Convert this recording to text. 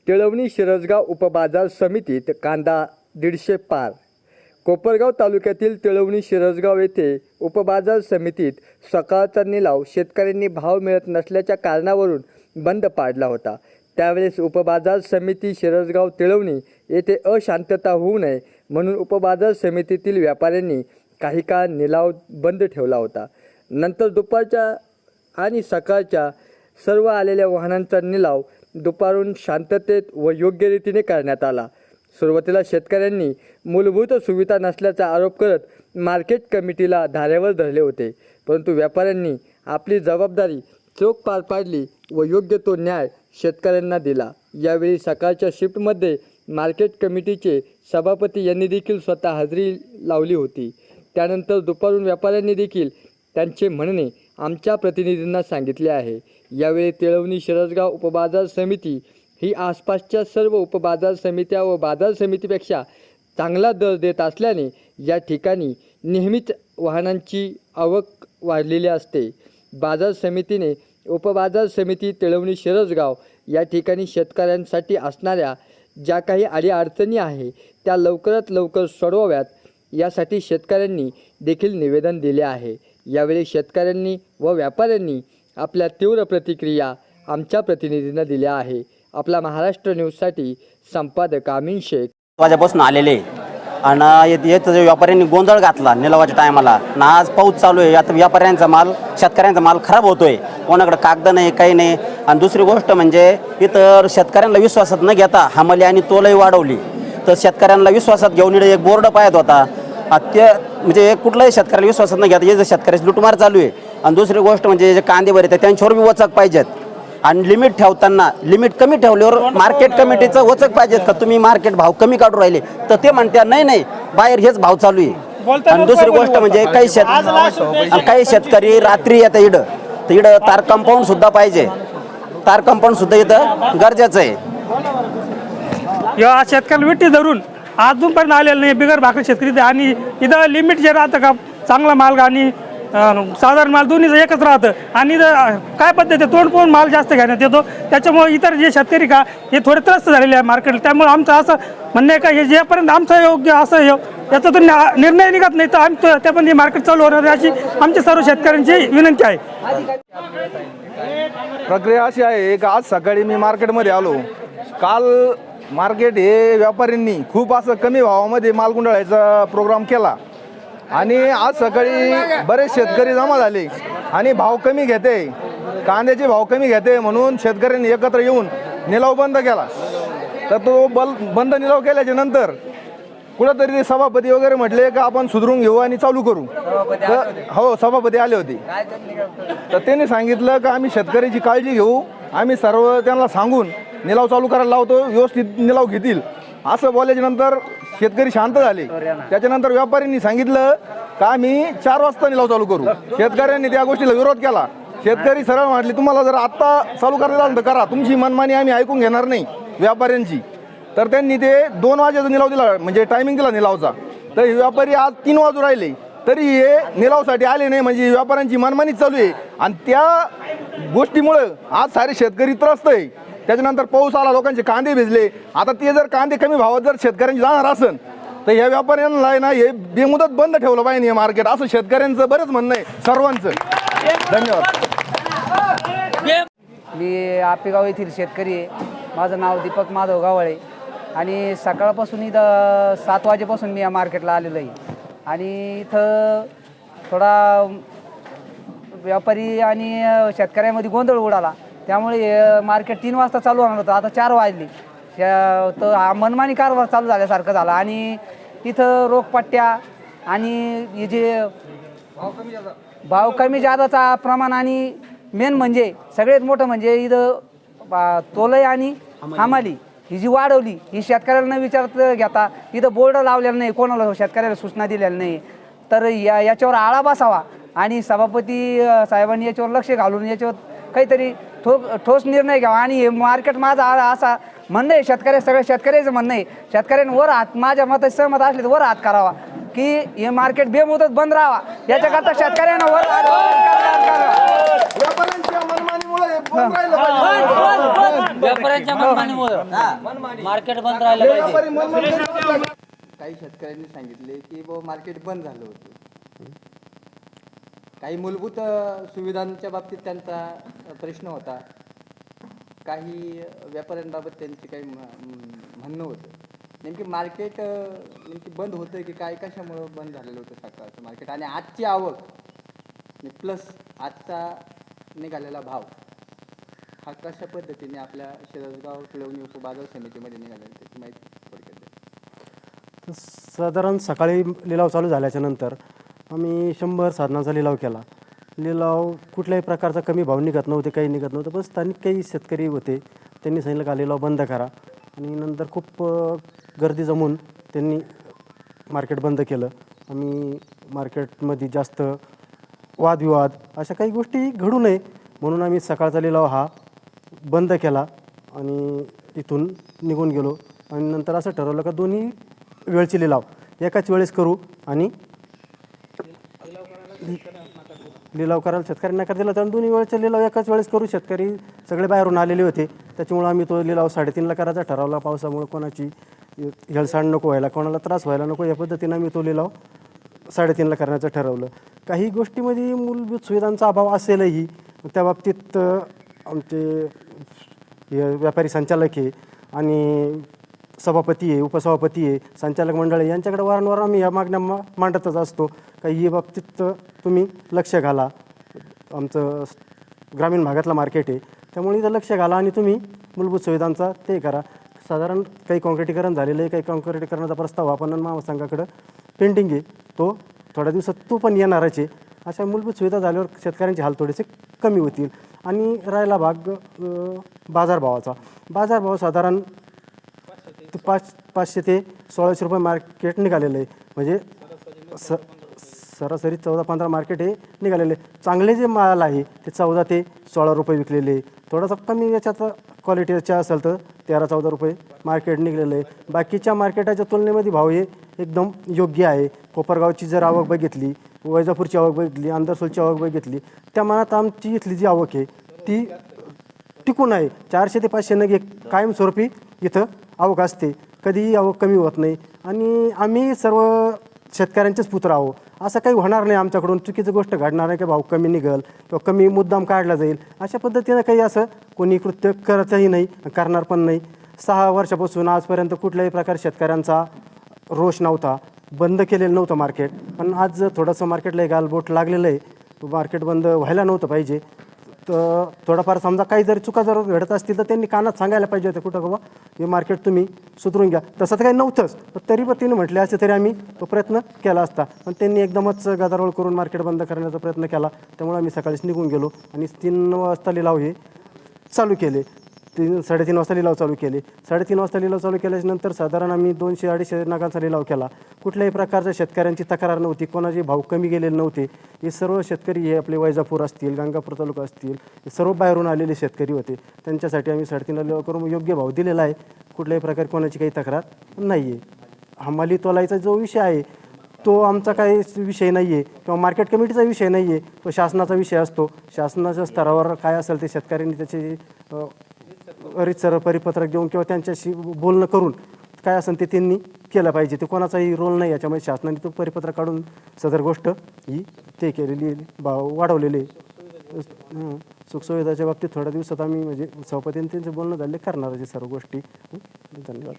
तिळवणी शिरसगाव उपबाजार समितीत कांदा 150 पार। कोपरगाव तालुक्यातील तिळवणी शिरसगाव येथे उपबाजार समितीत सकाळचा निलाव शेतकऱ्यांनी भाव मिळत नसल्याच्या कारणावरून बंद पाडला होता। त्यावेळेस उपबाजार समिती शिरसगाव तिळवणी येथे अशांतता होऊ नये म्हणून उपबाजार समितीतील व्यापाऱ्यांनी काही काळ निलाव बंद ठेवला होता। नंतर दुपारच्या आणि सकाळच्या सर्व आलेल्या वाहनांचा निलाव दुपारून शांततेत व योग्य रीतीने करण्यात आला। सुरुवातीला शेतकऱ्यांनी मूलभूत सुविधा नसल्याचा आरोप करत मार्केट कमिटीला धारेवर धरले होते, परंतु व्यापाऱ्यांनी आपली जबाबदारी चोख पार पाडली व योग्य तो न्याय शेतकऱ्यांना दिला। यावेळी सकाळच्या शिफ्टमध्ये मार्केट कमिटीचे सभापती यांनी देखील स्वतः हजेरी लावली होती। त्यानंतर दुपारून व्यापाऱ्यांनी देखील त्यांचे म्हणणे आमच्या प्रतिनिधींना सांगितले आहे। यावेळी तिळवणी शिरसगाव उपबाजार समिती ही आसपासच्या सर्व उपबाजार समित्या व बाजार समितीपेक्षा चांगला दर देत असल्याने या ठिकाणी नेहमीच वाहनांची आवक वाढलेली असते। बाजार समितीने उपबाजार समिती तिळवणी शिरसगाव या ठिकाणी शेतकऱ्यांसाठी असणाऱ्या ज्या काही अडीअडचणी आहे त्या लवकरात लवकर सोडवाव्यात यासाठी शेतकऱ्यांनी देखील निवेदन दिले आहे। यावेळी शेतकऱ्यांनी व व्यापाऱ्यांनी आपल्या तीव्र प्रतिक्रिया आमच्या प्रतिनिधींना दिल्या आहे। आपला महाराष्ट्र न्यूजसाठी संपादक अमीन शेख वाजेपासून आलेले आणि याचा व्यापाऱ्यांनी गोंधळ घातला निलावाच्या टायमाला ना। आज पाऊस चालू आहे, आता व्यापाऱ्यांचा माल शेतकऱ्यांचा माल खराब होतोय, कोणाकडे कागद नाही काही नाही। आणि दुसरी गोष्ट म्हणजे इतर शेतकऱ्यांना विश्वासात न घेता हमाली आणि तोलही वाढवली, तर शेतकऱ्यांना विश्वासात घेऊन एक बोर्ड पाहत होता ते म्हणजे कुठलाही शेतकऱ्याला विश्वासात न घेता हे शेतकऱ्याची लुटमार चालू आहे। आणि दुसरी गोष्ट म्हणजे जे कांदे भरते त्यांच्यावर बी वचक पाहिजेत आणि लिमिट ठेवताना लिमिट कमी ठेवल्यावर मार्केट कमिटीचं वचक पाहिजेत का तुम्ही मार्केट भाव कमी काढून राहिले, तर ते म्हणतात नाही बाहेर हेच भाव चालू आहे। आणि दुसरी गोष्ट म्हणजे काही शेतकरी रात्री येतात इडं, तर इडं तार कंपाऊंड सुद्धा पाहिजे, तार कंपाऊंड सुद्धा इथं गरजेचं आहे। या शेतकऱ्याला विट्टी धरून अजूनपर्यंत आलेलं नाही बिगर भाकरी शेतकरी। आणि इथं लिमिट जे राहतं का चांगला माल आणि साधारण माल दोन्हीचं एकच राहतं आणि काय पद्धती तोंड पाहून माल जास्त घेण्यात येतो, त्याच्यामुळे इतर जे शेतकरी का हे थोडे त्रस्त झालेले आहे मार्केट। त्यामुळे आमचं असं म्हणणं आहे का हे जेपर्यंत आमचं योग्य असं याचा तर निर्णय निघत नाही तर आम्ही त्यापर्यंत मार्केट चालू होणार अशी आमची सर्व शेतकऱ्यांची विनंती आहे। प्रक्रिया अशी आहे की आज सकाळी मी मार्केटमध्ये आलो, काल मार्केट हे व्यापाऱ्यांनी खूप असं कमी भावामध्ये माल गुंडाळायचा प्रोग्राम केला आणि आज सकाळी बरेच शेतकरी जमा झाले आणि भाव कमी घेते, कांद्याचे भाव कमी घेते म्हणून शेतकऱ्यांनी एकत्र येऊन निलाव बंद केला। तर तो बंद निलाव केल्याच्या नंतर कुठंतरी ते सभापती वगैरे म्हटले का आपण सुधरून घेऊ आणि चालू करू, तर हो सभापती आले होते। तर त्यांनी सांगितलं का आम्ही शेतकऱ्याची काळजी घेऊ, आम्ही सर्व त्यांना सांगून निलाव चालू करायला लावतो, व्यवस्थित निलाव घेतील असं बोलल्याच्या नंतर शेतकरी शांत झाले। त्याच्यानंतर व्यापाऱ्यांनी सांगितलं का आम्ही 4 वाजता निलाव चालू करू, शेतकऱ्यांनी त्या गोष्टीला विरोध केला। शेतकरी सरळ म्हटले तुम्हाला जर आत्ता चालू करायला तर करा, तुमची मनमानी आम्ही ऐकून घेणार नाही व्यापाऱ्यांची। तर त्यांनी ते 2 वाजेचा निलाव दिला, म्हणजे टायमिंग दिला निलावचा। तर हे व्यापारी आज 3 वाजून राहिले तरी हे निलावसाठी आले नाही, म्हणजे व्यापाऱ्यांची मनमानी चालू आहे आणि त्या गोष्टीमुळे आज सारे शेतकरी त्रस्त आहे। त्याच्यानंतर पाऊस आला, लोकांचे कांदे भिजले, आता ते जर कांदे कमी भावात जर शेतकऱ्यांची जाणार असेल तर या व्यापाऱ्यांना ना हे बेमुदत बंद ठेवलं पाहिजे हे मार्केट, असं शेतकऱ्यांचं बरंच म्हणणं आहे सर्वांचं। धन्यवाद। मी आपेगाव येथील शेतकरी आहे, माझं नाव दीपक माधव गावळे आणि सकाळपासून इथं 7 वाजेपासून मी या मार्केटला आलेलो आहे आणि इथं थोडा व्यापारी आणि शेतकऱ्यामध्ये गोंधळ उडाला, त्यामुळे मार्केट 3 वाजता चालू होणार होतं, आता 4 वाजले। तर मनमानी कारभार चालू झाल्यासारखं झालं आणि इथं रोखपट्ट्या आणि हे जे भाव कमी जादाचा प्रमाण आणि मेन म्हणजे सगळ्यात मोठं म्हणजे इथं तोलई आणि हमाली ही जी वाढवली ही शेतकऱ्याला न विचारत घेता इथं बोर्ड लावलेलं नाही, कोणाला शेतकऱ्याला सूचना दिलेल्या नाही। तर याच्यावर आळा बसावा आणि सभापती साहेबांनी याच्यावर लक्ष घालून याच्यावर काहीतरी ठोस निर्णय घ्यावा। आणि हे मार्केट माझा असा म्हणणं आहे, सगळ्या शेतकऱ्याचं म्हणणं आहे, शेतकऱ्यांनी वर हात माझ्या मतात सहमत असले तर वर हात करावा की हे मार्केट बेमुदत बंद राहावा, याच्याकरता शेतकऱ्यांना वर हात करावा। व्यापाऱ्यांच्या मनमानीमुळे व्यापाऱ्यांच्या मनमानीमुळे मार्केट बंद राहिलं पाहिजे. काही शेतकऱ्यांनी सांगितले की बाबा मार्केट बंद झालं होतं. काही मूलभूत सुविधांच्या बाबतीत त्यांचा प्रश्न होता. काही व्यापाऱ्यांबाबत त्यांचे काही म्हणणं होतं. नेमकी मार्केट नेमकी बंद होतं की काय, कशामुळं बंद झालेलं होतं सकाळचं मार्केट, आणि आजची आवक प्लस आजचा निघालेला भाव हा कशा पद्धतीने आपल्या शिरसगाव टिळवणी उपबाजार समितीमध्ये निघालेला त्याची माहिती थोडक्यात द्या. साधारण सकाळी लिलाव चालू झाल्याच्या नंतर आम्ही 100 साधनांचा लिलाव केला. लिलाव कुठल्याही प्रकारचा कमी भाव निघत नव्हते, काही निघत नव्हतं. पण स्थानिक काही शेतकरी होते, त्यांनी सांगितलं का लिलाव बंद करा, आणि नंतर खूप गर्दी जमून त्यांनी मार्केट बंद केलं. आम्ही मार्केटमध्ये जास्त वादविवाद अशा काही गोष्टी घडू नये म्हणून आम्ही सकाळचा लिलाव हा बंद केला आणि इथून निघून गेलो. आणि नंतर असं ठरवलं का दोन्ही वेळचे लिलाव एकाच वेळेस करू, आणि लिलाव करायला शेतकऱ्यांना नकार दिला, तर दोन्ही वेळचे लिलाव एकाच वेळेस करू. शेतकरी सगळे बाहेरून आलेले होते, त्याच्यामुळं आम्ही तो लिलाव 3:30ला करायचा ठरवला. पावसामुळे कोणाची हेळसांड नको व्हायला, कोणाला त्रास व्हायला नको, या पद्धतीनं आम्ही तो लिलाव 3:30ला करण्याचं ठरवलं. काही गोष्टीमध्ये मूलभूत सुविधांचा अभाव असेलही, त्या बाबतीत आमचे व्यापारी संचालक आहे आणि सभापती आहे, उपसभापती आहे, संचालक मंडळ आहे, यांच्याकडे वारंवार आम्ही या मागण्या मांडतच असतो. काही या बाबतीत तुम्ही लक्ष घाला. आमचं ग्रामीण भागातलं मार्केट आहे, त्यामुळे इथं लक्ष घाला आणि तुम्ही मूलभूत सुविधांचा ते करा. साधारण काही काँक्रिटीकरण झालेलं आहे, काही काँक्रिटीकरणाचा प्रस्ताव आपण महासंघाकडं पेंडिंग आहे, तो थोड्या दिवसात तो पण येणारच आहे. अशा मूलभूत सुविधा झाल्यावर शेतकऱ्यांचे हाल थोडेसे कमी होतील. आणि राहिला भाग बाजारभावाचा. बाजारभाव साधारण 500 ते 1600 रुपये मार्केट निघालेलं आहे. म्हणजे सरासरी 14-15 मार्केट हे निघालेले. चांगले जे माल आहे ते 14 ते 16 रुपये विकलेले. थोडासा कमी याच्यात क्वालिटीच्या असेल तर 13-14 रुपये मार्केट निघलेलं आहे. बाकीच्या मार्केटाच्या तुलनेमध्ये भाव हे एकदम योग्य आहे. कोपरगावची जर आवक बघितली, वैजापूरची आवक बघितली, अंदरसोलची आवक बघितली, त्या मनात आमची इथली जी आवक आहे ती टिकून आहे. 400 ते 500 नग एक कायमस्वरूपी इथं आवक असते, कधीही आवक कमी होत नाही. आणि आम्ही सर्व शेतकऱ्यांचेच पुत्र आहो, असं काही होणार नाही आमच्याकडून. चुकीची गोष्ट घडणार नाही की भाव कमी निघेल किंवा कमी मुद्दाम काढला जाईल, अशा पद्धतीनं काही असं कोणी कृत्य करतही नाही, करणार पण नाही. 6 वर्षापासून आजपर्यंत कुठल्याही प्रकारे शेतकऱ्यांचा रोष नव्हता, बंद केलेलं नव्हतं मार्केट. पण आज थोडंसं मार्केटला एक गालबोट लागलेलं आहे. मार्केट बंद व्हायला नव्हतं पाहिजे. तर थोडाफार समजा काही जरी चुका जर घडत असतील तर त्यांनी कानात सांगायला पाहिजे होतं, कुठं बाबा हे मार्केट तुम्ही सुधरून घ्या. तसं तर काही नव्हतंच, पण तरी पण तिने म्हटले असते तरी आम्ही तो प्रयत्न केला असता. पण त्यांनी एकदमच गदारोळ करून मार्केट बंद करण्याचा प्रयत्न केला. त्यामुळे आम्ही सकाळीच निघून गेलो आणि 3 वाजता लिलाव हे चालू केले. 3-3:30 वाजता लिलाव चालू केले. 3:30 वाजता लिलाव चालू केल्यानंतर साधारण आम्ही 200-250 नगांचा लिलाव केला. कुठल्याही प्रकारच्या शेतकऱ्यांची तक्रार नव्हती, कोणाचे भाव कमी गेलेले नव्हते. हे सर्व शेतकरी हे आपले वैजापूर असतील, गंगापूर तालुका असतील, हे सर्व बाहेरून आलेले शेतकरी होते. त्यांच्यासाठी आम्ही 3:30ला लिलाव करून योग्य भाव दिलेला आहे. कुठल्याही प्रकारे कोणाची काही तक्रार नाही आहे. हमाली तोलायचा जो विषय आहे तो आमचा काही विषय नाही आहे किंवा मार्केट कमिटीचा विषय नाही आहे, तो शासनाचा विषय असतो. शासनाच्या स्तरावर काय असेल ते शेतकऱ्यांनी त्याचे रीतसर परिपत्रक देऊन किंवा त्यांच्याशी बोलणं करून काय असेल ते त्यांनी केलं पाहिजे. ते कोणाचाही रोल नाही याच्यामध्ये. शासनाने तो परिपत्रक काढून सदर गोष्ट ही ते केलेली वाढवलेली. सुखसुविधाच्या बाबतीत थोड्या दिवसात आम्ही म्हणजे सभापतींनी त्यांचं बोलणं झाले करणार सर्व गोष्टी. धन्यवाद.